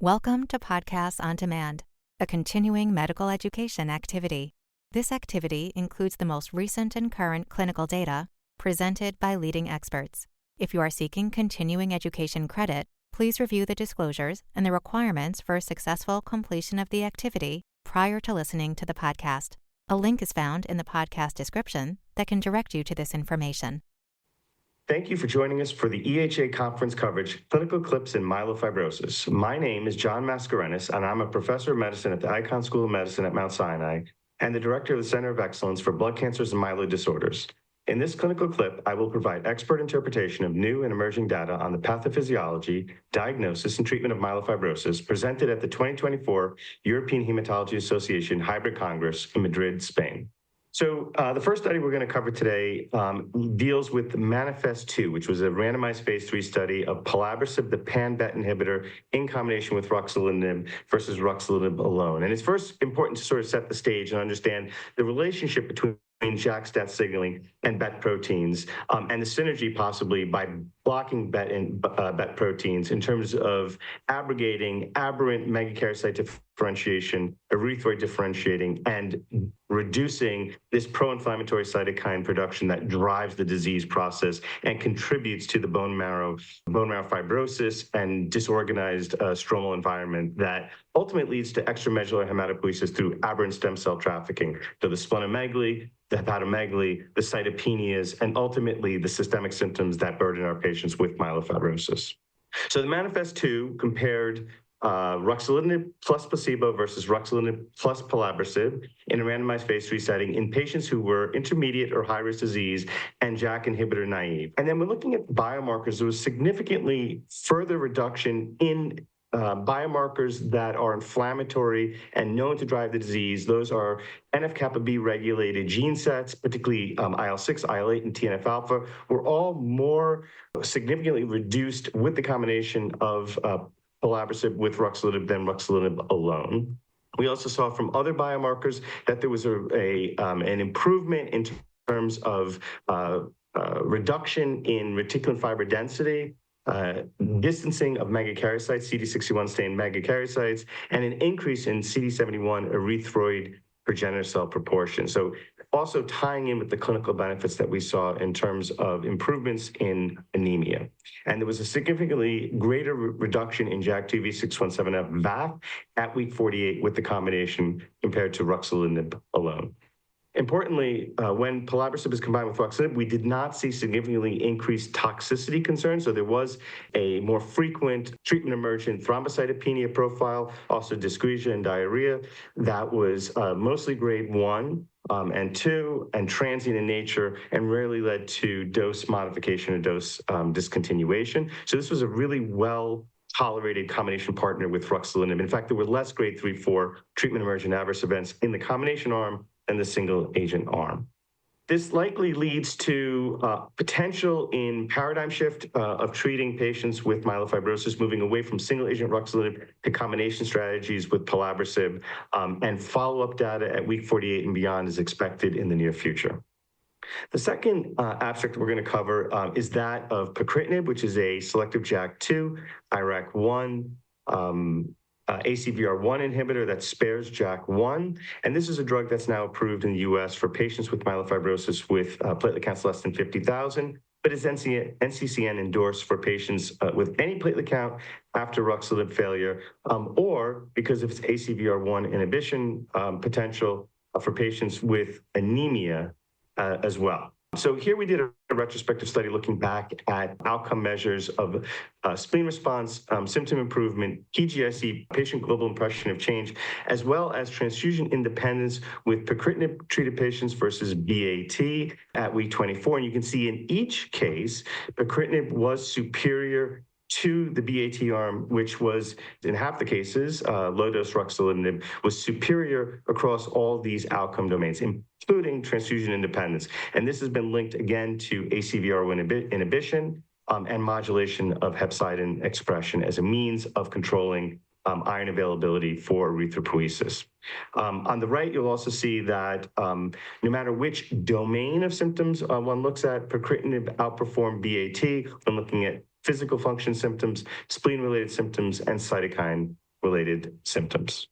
Welcome to Podcasts on Demand, a continuing medical education activity. This activity includes the most recent and current clinical data presented by leading experts. If you are seeking continuing education credit, please review the disclosures and the requirements for successful completion of the activity prior to listening to the podcast. A link is found in the podcast description that can direct you to this information. Thank you for joining us for the EHA conference coverage, Clinical Clips in Myelofibrosis. My name is John Mascarenhas, and I'm a professor of medicine at the Icahn School of Medicine at Mount Sinai and the director of the Center of Excellence for Blood Cancers and Myeloid Disorders. In this clinical clip, I will provide expert interpretation of new and emerging data on the pathophysiology, diagnosis, and treatment of myelofibrosis presented at the 2024 European Hematology Association Hybrid Congress in Madrid, Spain. So the first study we're going to cover today deals with the MANIFEST-2, which was a randomized phase 3 study of pelabresib, the pan-BET inhibitor, in combination with ruxolitinib versus ruxolitinib alone. And it's first important to sort of set the stage and understand the relationship between JAK-STAT signaling and BET proteins, and the synergy possibly by blocking BET proteins in terms of abrogating aberrant megakaryocyte differentiation, erythroid differentiating, and reducing this pro-inflammatory cytokine production that drives the disease process and contributes to the bone marrow fibrosis and disorganized stromal environment that ultimately leads to extramedullary hematopoiesis through aberrant stem cell trafficking. So the splenomegaly, the hepatomegaly, the cytopenias, and ultimately the systemic symptoms that burden our patients with myelofibrosis. So the MANIFEST-2 compared ruxolitinib plus placebo versus ruxolitinib plus pelabresib in a randomized phase 3 setting in patients who were intermediate or high-risk disease and JAK inhibitor naive. And then when looking at biomarkers, there was significantly further reduction in biomarkers that are inflammatory and known to drive the disease. Those are NF-kappa B regulated gene sets, particularly IL-6, IL-8, and TNF-alpha, were all more significantly reduced with the combination of pelabresib with ruxolitinib than ruxolitinib alone. We also saw from other biomarkers that there was an improvement in terms of reduction in reticulin fiber density, distancing of megakaryocytes, CD61 stained megakaryocytes, and an increase in CD71 erythroid progenitor cell proportion. So also tying in with the clinical benefits that we saw in terms of improvements in anemia. And there was a significantly greater reduction in JAK2 V617F VAF at week 48 with the combination compared to ruxolitinib alone. Importantly, when pelabresib is combined with ruxolitinib, we did not see significantly increased toxicity concerns. So there was a more frequent treatment-emergent thrombocytopenia profile, also dysgeusia and diarrhea that was mostly grade 1 and 2 and transient in nature and rarely led to dose modification or dose discontinuation. So this was a really well-tolerated combination partner with ruxolitinib. In fact, there were less grade 3-4 treatment-emergent adverse events in the combination arm and the single agent arm. This likely leads to potential in paradigm shift of treating patients with myelofibrosis, moving away from single agent ruxolitinib to combination strategies with pelabresib, and follow-up data at week 48 and beyond is expected in the near future. The second abstract we're going to cover is that of pacritinib, which is a selective JAK2, IRAK1, ACVR1 inhibitor that spares JAK1, and this is a drug that's now approved in the U.S. for patients with myelofibrosis with platelet counts less than 50,000, but is NCCN endorsed for patients with any platelet count after ruxolitinib failure, or because of its ACVR1 inhibition potential for patients with anemia as well. So here we did a retrospective study looking back at outcome measures of spleen response, symptom improvement, PGIC, patient global impression of change, as well as transfusion independence with pacritinib-treated patients versus BAT at week 24. And you can see in each case, pacritinib was superior to the BAT arm, which was, in half the cases, low-dose ruxolitinib was superior across all these outcome domains, including transfusion independence. And this has been linked again to ACVR1 inhibition and modulation of hepcidin expression as a means of controlling iron availability for erythropoiesis. On the right, you'll also see that no matter which domain of symptoms one looks at, pacritinib outperformed BAT when looking at physical function symptoms, spleen-related symptoms, and cytokine related symptoms.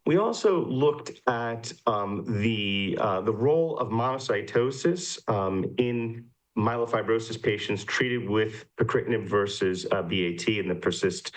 We also looked at the role of monocytosis in myelofibrosis patients treated with pacritinib versus BAT in the PERSIST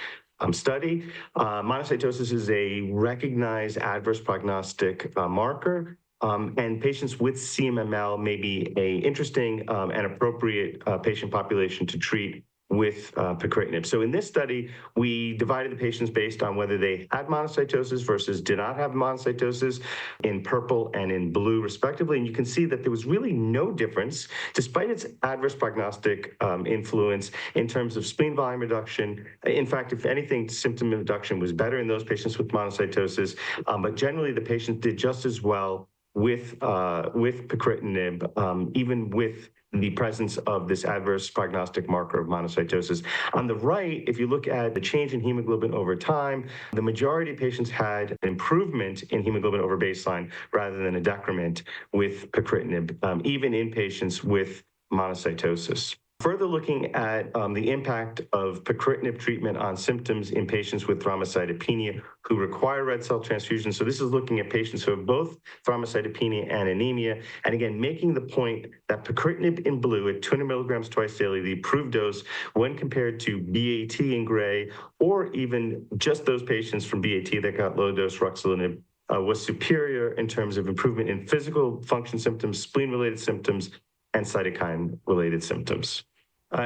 study. Monocytosis is a recognized adverse prognostic marker. And patients with CMML may be an interesting and appropriate patient population to treat with pacritinib. So in this study, we divided the patients based on whether they had monocytosis versus did not have monocytosis in purple and in blue, respectively. And you can see that there was really no difference, despite its adverse prognostic influence in terms of spleen volume reduction. In fact, if anything, symptom reduction was better in those patients with monocytosis, but generally the patients did just as well with pacritinib, even with the presence of this adverse prognostic marker of monocytosis. On the right, if you look at the change in hemoglobin over time, the majority of patients had an improvement in hemoglobin over baseline rather than a decrement with pacritinib, even in patients with monocytosis. Further looking at the impact of pacritinib treatment on symptoms in patients with thrombocytopenia who require red cell transfusion. So this is looking at patients who have both thrombocytopenia and anemia. And again, making the point that pacritinib in blue at 200 milligrams twice daily, the approved dose, when compared to BAT in gray, or even just those patients from BAT that got low-dose ruxolitinib, was superior in terms of improvement in physical function symptoms, spleen-related symptoms, and cytokine-related symptoms.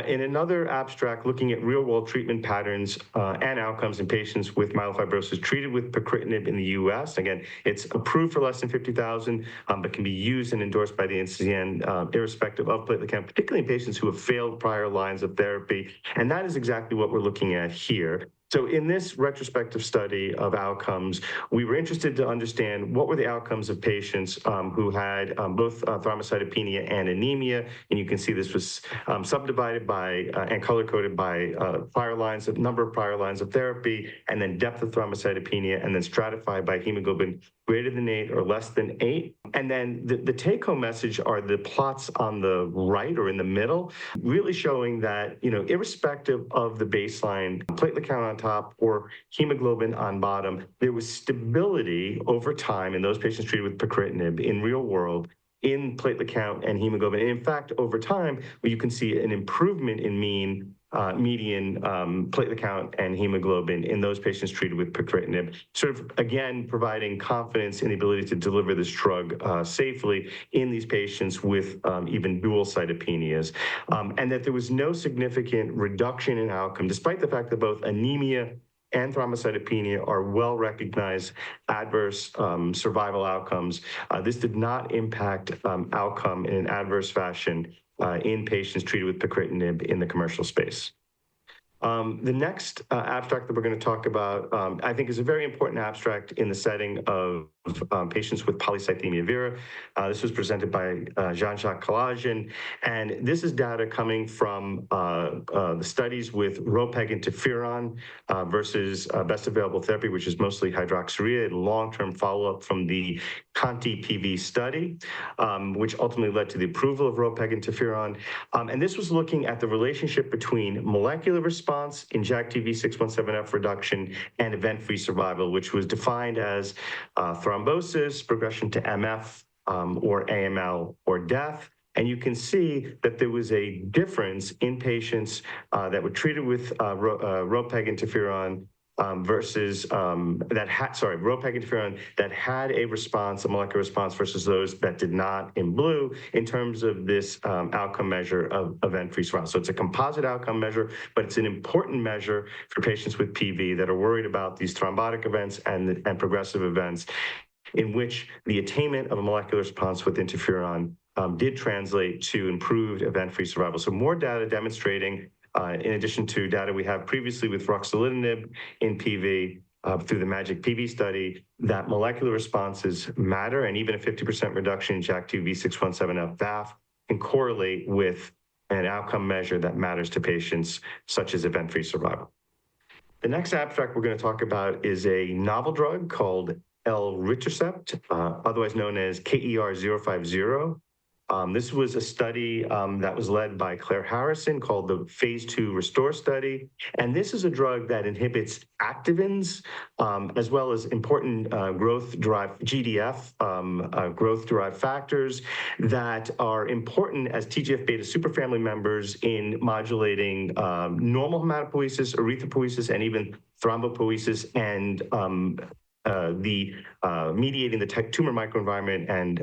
In another abstract looking at real-world treatment patterns and outcomes in patients with myelofibrosis treated with pacritinib in the U.S. Again, it's approved for less than 50,000, but can be used and endorsed by the NCCN irrespective of platelet count, particularly in patients who have failed prior lines of therapy. And that is exactly what we're looking at here. So in this retrospective study of outcomes, we were interested to understand what were the outcomes of patients who had both thrombocytopenia and anemia. And you can see this was subdivided by and color-coded by number of prior lines of therapy, and then depth of thrombocytopenia, and then stratified by hemoglobin greater than 8 or less than 8. And then the take-home message are the plots on the right or in the middle, really showing that, irrespective of the baseline platelet count on top or hemoglobin on bottom, there was stability over time in those patients treated with pacritinib in real world in platelet count and hemoglobin. And in fact, over time, you can see an improvement in median platelet count and hemoglobin in those patients treated with pacritinib, sort of, again, providing confidence in the ability to deliver this drug safely in these patients with even dual cytopenias, and that there was no significant reduction in outcome, despite the fact that both anemia and thrombocytopenia are well-recognized adverse survival outcomes. This did not impact outcome in an adverse fashion in patients treated with pacritinib in the commercial space. The next abstract that we're going to talk about, I think, is a very important abstract in the setting of patients with polycythemia vera. This was presented by Jean-Jacques Kalajian, and this is data coming from the studies with ropeg interferon versus best available therapy, which is mostly hydroxyurea, and long-term follow-up from the Conti-PV study, which ultimately led to the approval of ropeg interferon. And this was looking at the relationship between molecular response in JAK2V617F reduction and event-free survival, which was defined as thrombosis, progression to MF or AML or death. And you can see that there was a difference in patients that were treated with ropeg interferon versus ropeg interferon that had a response, a molecular response, versus those that did not in blue in terms of this outcome measure of event-free survival. So it's a composite outcome measure, but it's an important measure for patients with PV that are worried about these thrombotic events and progressive events, in which the attainment of a molecular response with interferon did translate to improved event-free survival. So more data demonstrating, in addition to data we have previously with ruxolitinib in PV through the MAGIC PV study, that molecular responses matter, and even a 50% reduction in JAK2V617F VAF can correlate with an outcome measure that matters to patients, such as event-free survival. The next abstract we're going to talk about is a novel drug called elritercept, otherwise known as KER-050. This was a study that was led by Claire Harrison called the Phase 2 Restore study. And this is a drug that inhibits activins as well as important growth-derived GDF, growth-derived factors that are important as TGF-beta superfamily members in modulating normal hematopoiesis, erythropoiesis, and even thrombopoiesis, and mediating the tumor microenvironment and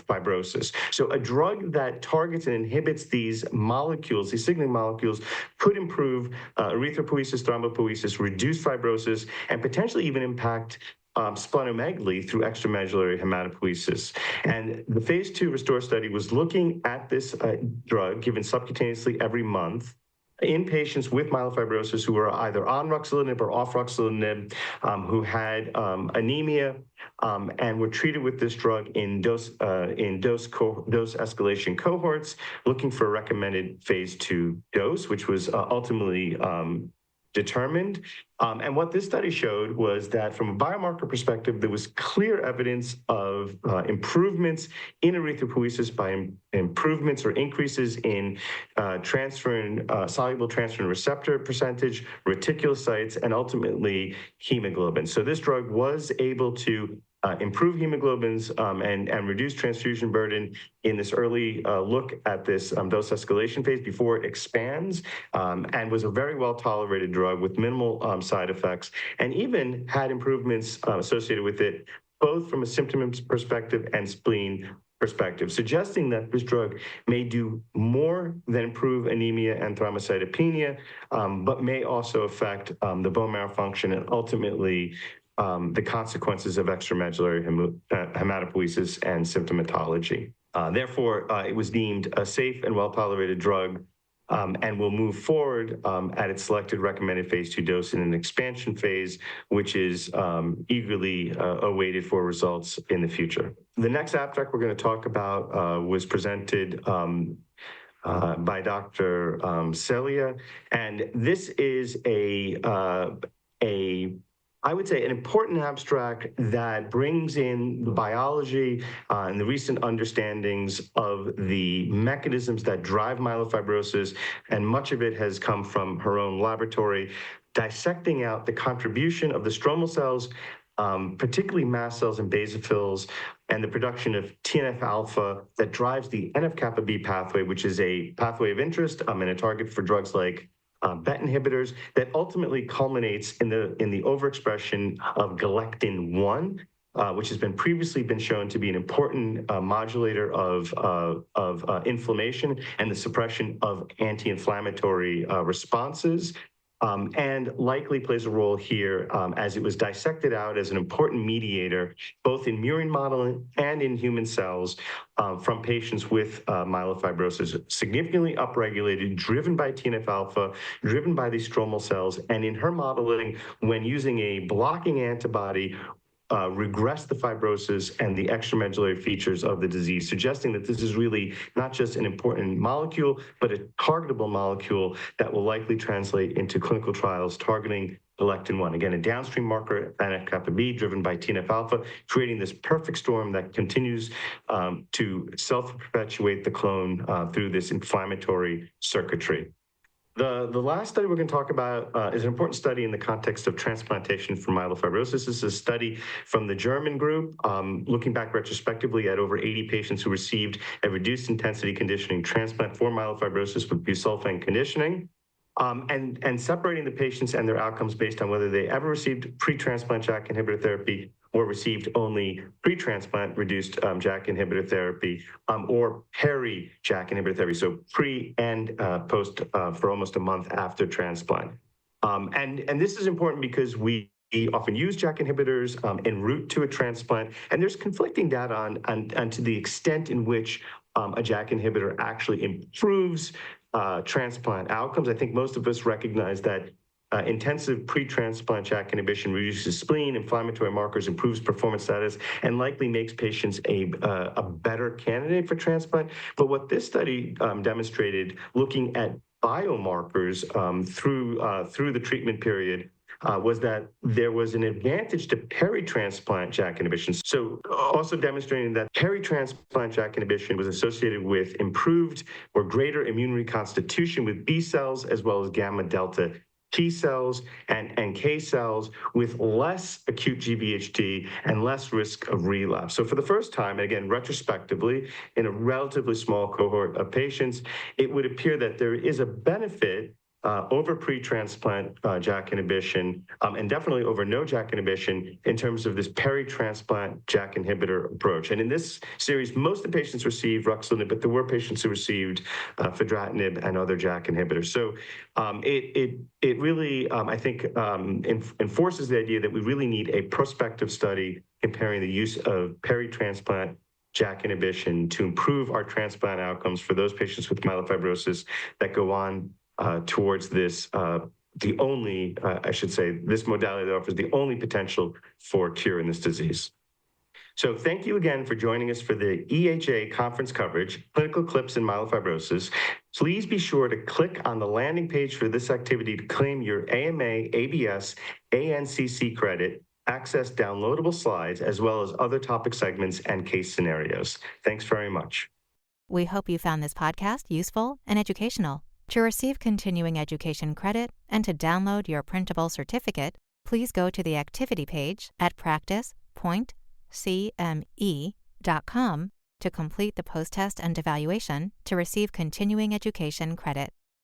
fibrosis. So a drug that targets and inhibits these molecules, these signaling molecules, could improve erythropoiesis, thrombopoiesis, reduce fibrosis, and potentially even impact splenomegaly through extramedullary hematopoiesis. And the Phase 2 Restore study was looking at this drug given subcutaneously every month in patients with myelofibrosis who were either on ruxolitinib or off ruxolitinib, who had anemia, and were treated with this drug in dose escalation cohorts, looking for a recommended Phase 2 dose, which was ultimately determined. And what this study showed was that from a biomarker perspective, there was clear evidence of improvements in erythropoiesis by improvements or increases in soluble transferrin receptor percentage, reticulocytes, and ultimately hemoglobin. So this drug was able to improve hemoglobins and reduce transfusion burden in this early look at this dose escalation phase before it expands, and was a very well-tolerated drug with minimal side effects, and even had improvements associated with it, both from a symptom perspective and spleen perspective, suggesting that this drug may do more than improve anemia and thrombocytopenia, but may also affect the bone marrow function and ultimately the consequences of extramedullary hematopoiesis and symptomatology. Therefore, it was deemed a safe and well-tolerated drug, and will move forward at its selected recommended Phase 2 dose in an expansion phase, which is eagerly awaited for results in the future. The next abstract we're going to talk about was presented by Dr. Celia, and this is I would say an important abstract that brings in the biology and the recent understandings of the mechanisms that drive myelofibrosis, and much of it has come from her own laboratory, dissecting out the contribution of the stromal cells, particularly mast cells and basophils, and the production of TNF-alpha that drives the NF-kappa B pathway, which is a pathway of interest and a target for drugs like BET inhibitors, that ultimately culminates in the overexpression of galectin-1, which has previously been shown to be an important modulator of inflammation and the suppression of anti-inflammatory responses, and likely plays a role here as it was dissected out as an important mediator, both in murine modeling and in human cells from patients with myelofibrosis, significantly upregulated, driven by TNF-alpha, driven by these stromal cells, and in her modeling, when using a blocking antibody, regress the fibrosis and the extramedullary features of the disease, suggesting that this is really not just an important molecule, but a targetable molecule that will likely translate into clinical trials targeting galectin-1. Again, a downstream marker, NF-kappa B, driven by TNF-alpha, creating this perfect storm that continues to self-perpetuate the clone through this inflammatory circuitry. The last study we're going to talk about is an important study in the context of transplantation for myelofibrosis. This is a study from the German group, looking back retrospectively at over 80 patients who received a reduced intensity conditioning transplant for myelofibrosis with busulfan conditioning, and separating the patients and their outcomes based on whether they ever received pre-transplant JAK inhibitor therapy or received only pre-transplant reduced JAK inhibitor therapy, or peri-JAK inhibitor therapy, so pre and post for almost a month after transplant. And this is important because we often use JAK inhibitors en route to a transplant, and there's conflicting data on to the extent in which a JAK inhibitor actually improves transplant outcomes. I think most of us recognize that intensive pre-transplant JAK inhibition reduces spleen, inflammatory markers, improves performance status, and likely makes patients a better candidate for transplant. But what this study demonstrated, looking at biomarkers through the treatment period, was that there was an advantage to peri-transplant JAK inhibition. So also demonstrating that peri-transplant JAK inhibition was associated with improved or greater immune reconstitution with B cells as well as gamma delta T cells and NK cells with less acute GVHD and less risk of relapse. So for the first time, again, retrospectively, in a relatively small cohort of patients, it would appear that there is a benefit over pre-transplant JAK inhibition, and definitely over no JAK inhibition in terms of this peri-transplant JAK inhibitor approach. And in this series, most of the patients received ruxolitinib, but there were patients who received fedratinib and other JAK inhibitors. So it really, I think, enforces the idea that we really need a prospective study comparing the use of peri-transplant JAK inhibition to improve our transplant outcomes for those patients with myelofibrosis that go on towards this, the only, I should say, this modality that offers the only potential for cure in this disease. So thank you again for joining us for the EHA conference coverage, Clinical Clips in Myelofibrosis. Please be sure to click on the landing page for this activity to claim your AMA, ABS, ANCC credit, access downloadable slides, as well as other topic segments and case scenarios. Thanks very much. We hope you found this podcast useful and educational. To receive continuing education credit and to download your printable certificate, please go to the activity page at practice.cme.com to complete the post-test and evaluation to receive continuing education credit.